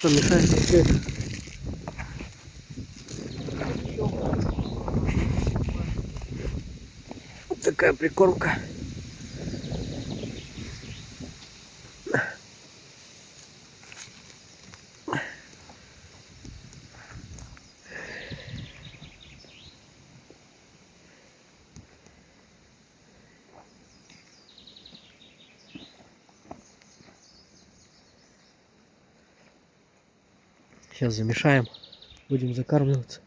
Помешать вообще. Вот такая прикормка. Сейчас замешаем, будем закармливаться.